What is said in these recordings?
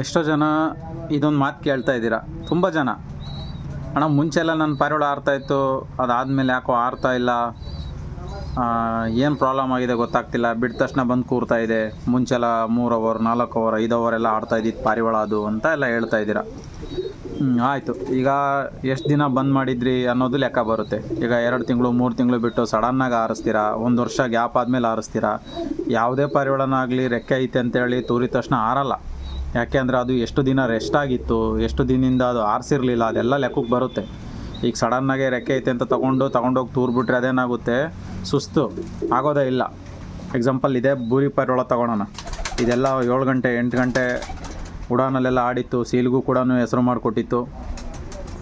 ಎಷ್ಟೋ ಜನ ಇದೊಂದು ಮಾತು ಕೇಳ್ತಾ ಇದ್ದೀರಾ, ತುಂಬ ಜನ. ಅಣ್ಣ ಮುಂಚೆಲ್ಲ ನನ್ನ ಪಾರಿವಾಳ ಆರ್ತಾಯಿತ್ತು, ಅದಾದಮೇಲೆ ಯಾಕೋ ಆರ್ತಾ ಇಲ್ಲ, ಏನು ಪ್ರಾಬ್ಲಮ್ ಆಗಿದೆ ಗೊತ್ತಾಗ್ತಿಲ್ಲ, ಬಿಟ್ಟ ತಕ್ಷಣ ಬಂದು ಕೂರ್ತಾ ಇದೆ. ಮುಂಚೆಲ್ಲ 3 ಅವರ್ 4 ಅವರ್ 5 ಅವರ್ ಎಲ್ಲ ಆಡ್ತಾ ಇದ್ದಿದ್ದು ಪಾರಿವಾಳ ಅದು ಅಂತ ಎಲ್ಲ ಹೇಳ್ತಾ ಇದ್ದೀರಾ. ಆಯಿತು, ಈಗ ಎಷ್ಟು ದಿನ ಬಂದ್ ಮಾಡಿದ್ರಿ ಅನ್ನೋದು ಲೆಕ್ಕ ಬರುತ್ತೆ. ಈಗ 2 ತಿಂಗಳು 3 ತಿಂಗಳು ಬಿಟ್ಟು ಸಡನ್ನಾಗಿ ಆರಿಸ್ತೀರಾ, 1 ವರ್ಷ ಗ್ಯಾಪ್ ಆದಮೇಲೆ ಆರಿಸ್ತೀರಾ. ಯಾವುದೇ ಪಾರಿವಾಳನಾಗಲಿ ರೆಕ್ಕೆ ಐತೆ ಅಂತೇಳಿ ತೂರಿದ ತಕ್ಷಣ ಆರಲ್ಲ. ಯಾಕೆ ಅಂದರೆ ಅದು ಎಷ್ಟು ದಿನ ರೆಸ್ಟ್ ಆಗಿತ್ತು, ಎಷ್ಟು ದಿನದಿಂದ ಅದು ಆರಿಸಿರಲಿಲ್ಲ, ಅದೆಲ್ಲ ಲೆಕ್ಕಕ್ಕೆ ಬರುತ್ತೆ. ಈಗ ಸಡನ್ನಾಗೆ ರೆಕ್ಕೆ ಐತೆ ಅಂತ ತೊಗೊಂಡೋಗಿ ತೂರ್ಬಿಟ್ರೆ ಅದೇನಾಗುತ್ತೆ, ಸುಸ್ತು ಆಗೋದೇ ಇಲ್ಲ. ಎಕ್ಸಾಂಪಲ್ ಇದೇ ಬೂರಿ ಪಾರಿವಾಳ ತೊಗೊಳೋಣ. ಇದೆಲ್ಲ 7 ಗಂಟೆ 8 ಗಂಟೆ ಉಡಾನಲ್ಲೆಲ್ಲ ಆಡಿತ್ತು, ಸೀಲ್ಗೂ ಕೂಡ ಹೆಸರು ಮಾಡಿಕೊಟ್ಟಿತ್ತು.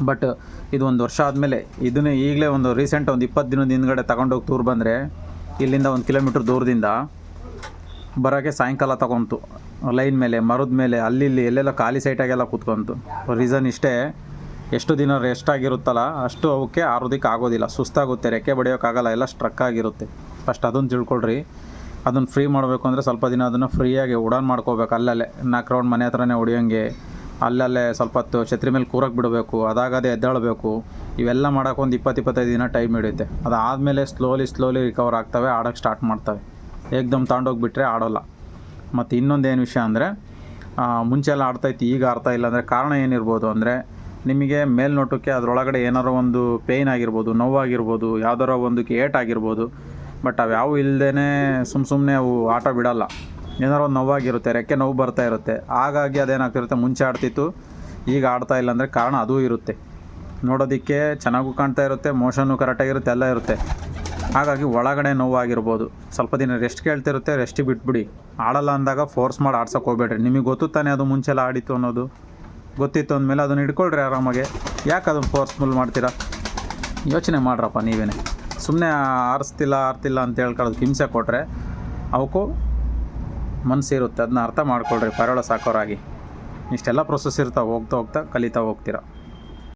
ಬಟ್ ಇದು 1 ವರ್ಷ ಆದಮೇಲೆ ಇದನ್ನೇ ಈಗಲೇ ಒಂದು ರೀಸೆಂಟ್ 20 ದಿನದ ಹಿಂದ್ಗಡೆ ತಗೊಂಡೋಗಿ ತೂರು ಬಂದರೆ ಇಲ್ಲಿಂದ 1 ಕಿಲೋಮೀಟ್ರ್ ದೂರದಿಂದ ಬರೋಕ್ಕೆ ಸಾಯಂಕಾಲ ತಗೊಂತು. ಲೈನ್ ಮೇಲೆ, ಮರದ ಮೇಲೆ, ಅಲ್ಲಿ ಎಲ್ಲೆಲ್ಲ ಖಾಲಿ ಸೈಟಾಗೆಲ್ಲ ಕೂತ್ಕೊಂತು. ರೀಸನ್ ಇಷ್ಟೇ, ಎಷ್ಟು ದಿನ ರೆಸ್ಟ್ ಆಗಿರುತ್ತಲ್ಲ ಅಷ್ಟು ಅವಕ್ಕೆ ಆರೋದಕ್ಕೆ ಆಗೋದಿಲ್ಲ, ಸುಸ್ತಾಗುತ್ತೆ, ರೆಕ್ಕೆ ಬಡಿಯೋಕ್ಕಾಗಲ್ಲ, ಎಲ್ಲ ಸ್ಟ್ರಕ್ ಆಗಿರುತ್ತೆ. ಫಸ್ಟ್ ಅದನ್ನು ತಿಳ್ಕೊಳ್ರಿ. ಅದನ್ನು ಫ್ರೀ ಮಾಡಬೇಕು ಅಂದರೆ ಸ್ವಲ್ಪ ದಿನ ಅದನ್ನು ಫ್ರೀಯಾಗಿ ಉಡಾನ್ ಮಾಡ್ಕೋಬೇಕು. ಅಲ್ಲಲ್ಲೇ 4 ರೌಂಡ್ ಮನೆ ಹತ್ರನೇ ಹೊಡಿಯೋಂಗೆ, ಅಲ್ಲಲ್ಲೇ ಸ್ವಲ್ಪ ಹೊತ್ತು ಛತ್ರಿ ಮೇಲೆ ಕೂರಕ್ಕೆ ಬಿಡಬೇಕು, ಅದಾಗದೇ ಎದ್ದೇಳಬೇಕು. ಇವೆಲ್ಲ ಮಾಡೋಕೆ ಒಂದು 20-25 ದಿನ ಟೈಮ್ ಹಿಡಿಯುತ್ತೆ. ಅದಾದಮೇಲೆ ಸ್ಲೋಲಿ ರಿಕವರ್ ಆಗ್ತವೆ, ಆಡೋಕ್ಕೆ ಸ್ಟಾರ್ಟ್ ಮಾಡ್ತವೆ. ಏಕ್ದಮ್ ತಗೊಂಡೋಗಿಬಿಟ್ರೆ ಆಡೋಲ್ಲ. ಮತ್ತು ಇನ್ನೊಂದೇನು ವಿಷಯ ಅಂದರೆ, ಮುಂಚೆ ಎಲ್ಲ ಆಡ್ತಾಯಿತ್ತು, ಈಗ ಆಡ್ತಾ ಇಲ್ಲ ಅಂದರೆ ಕಾರಣ ಏನಿರ್ಬೋದು ಅಂದರೆ, ನಿಮಗೆ ಮೇಲ್ನೋಟಕ್ಕೆ ಅದರೊಳಗಡೆ ಏನಾರೋ ಒಂದು ಪೇಯ್ನ್ ಆಗಿರ್ಬೋದು, ನೋವಾಗಿರ್ಬೋದು, ಯಾವ್ದಾರೋ ಒಂದು ಏಟಾಗಿರ್ಬೋದು. ಬಟ್ ಅವ್ಯಾವು ಇಲ್ಲದೇ ಸುಮ್ಮನೆ ಅವು ಆಟ ಬಿಡೋಲ್ಲ. ಏನಾರೋ ಒಂದು ನೋವಾಗಿರುತ್ತೆ, ರೆಕ್ಕೆ ನೋವು ಬರ್ತಾ ಇರುತ್ತೆ. ಹಾಗಾಗಿ ಅದೇನಾಗ್ತಿರುತ್ತೆ, ಮುಂಚೆ ಆಡ್ತಿತ್ತು ಈಗ ಆಡ್ತಾ ಇಲ್ಲ ಅಂದರೆ ಕಾರಣ ಅದೂ ಇರುತ್ತೆ. ನೋಡೋದಕ್ಕೆ ಚೆನ್ನಾಗೂ ಕಾಣ್ತಾ ಇರುತ್ತೆ, ಮೋಷನ್ನು ಕರೆಕ್ಟಾಗಿರುತ್ತೆ, ಎಲ್ಲ ಇರುತ್ತೆ. ಹಾಗಾಗಿ ಒಳಗಡೆ ನೋವಾಗಿರ್ಬೋದು. ಸ್ವಲ್ಪ ದಿನ ರೆಸ್ಟ್ ಕೇಳ್ತಿರುತ್ತೆ, ರೆಸ್ಟಿಗೆ ಬಿಟ್ಬಿಡಿ. ಆಡಲ್ಲ ಅಂದಾಗ ಫೋರ್ಸ್ ಮಾಡಿ ಆಡ್ಸೋಕೆ ಹೋಗ್ಬೇಡ್ರಿ. ನಿಮಗೆ ಗೊತ್ತು ತಾನೇ ಅದು ಮುಂಚೆಲ್ಲ ಆಡಿತ್ತು ಅನ್ನೋದು. ಗೊತ್ತಿತ್ತು ಅಂದಮೇಲೆ ಅದನ್ನು ಹಿಡ್ಕೊಳ್ರಿ ಆರಾಮಾಗೆ. ಯಾಕೆ ಅದನ್ನು ಫೋರ್ಸ್ಫುಲ್ ಮಾಡ್ತೀರಾ? ಯೋಚನೆ ಮಾಡ್ರಪ್ಪ ನೀವೇನೆ. ಸುಮ್ಮನೆ ಆರಿಸ್ತಿಲ್ಲ ಅಂತ ಹೇಳ್ಕೊಳ್ಳೋದು ಹಿಂಸೆ ಕೊಟ್ಟರೆ ಅವಕ್ಕೂ ಮನಸ್ಸಿರುತ್ತೆ. ಅದನ್ನ ಅರ್ಥ ಮಾಡ್ಕೊಳ್ರಿ ಪಾರಿವಾಳ ಸಾಕೋರಾಗಿ. ಇಷ್ಟೆಲ್ಲ ಪ್ರೊಸೆಸ್ ಇರ್ತಾವೆ, ಹೋಗ್ತಾ ಕಲಿತಾ ಹೋಗ್ತೀರಾ.